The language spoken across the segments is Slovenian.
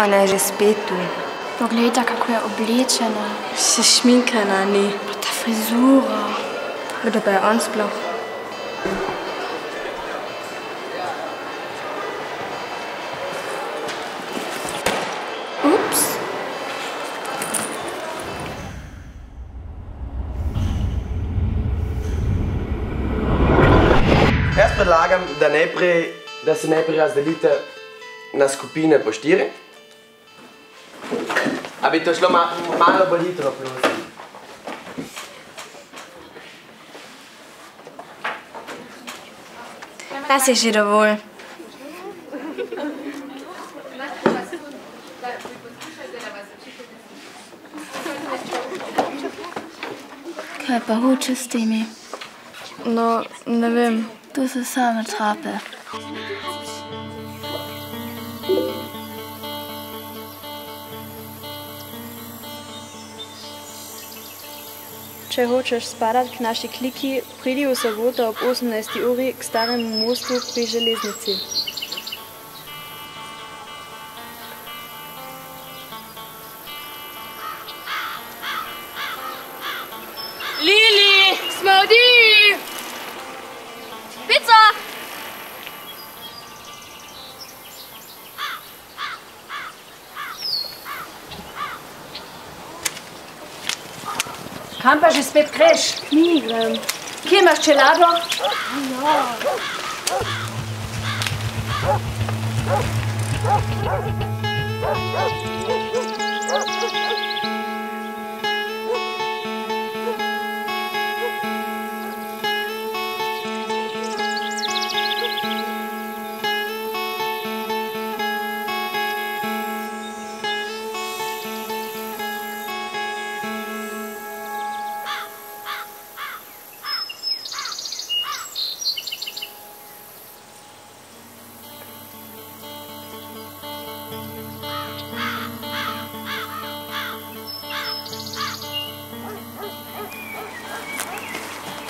Ona je že spet tu. Poglejte, kako je oblečena. Še šminkana ni. Pa ta frizura. Kdo pa je on sploh? Ups. Jaz predlagam, da se najprej razdelite na skupine po 4. A bi to šlo malo bolj hitro, prosim. Nas je že dovolj. Kaj pa hoče s temi? No, ne vem. To so same trape. Če hočeš spadati k naši kliki, pridi v soboto ob 18. uri k staremu mostu pri železnici. Lili, smrdi! Pica! Kam pa že spet greš? Ni grem. Kje imaš čelado?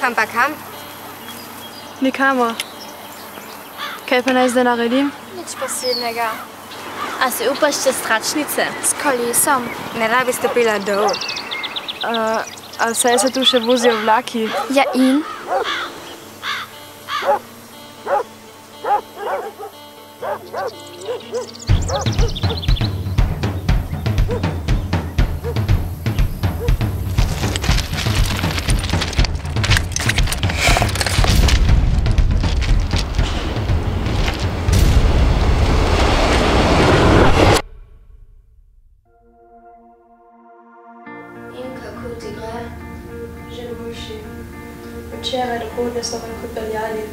Kam pa kam? Nikamor. Kaj pa naj zdaj naredim? Nič posebnega. A se upaš čez tračnice? S kolesom. Ne rabi stopila dol. A saj se tu še vozijo vlaki? Ja in? Že boljši. Včeraj dopoldne so me kot peljali.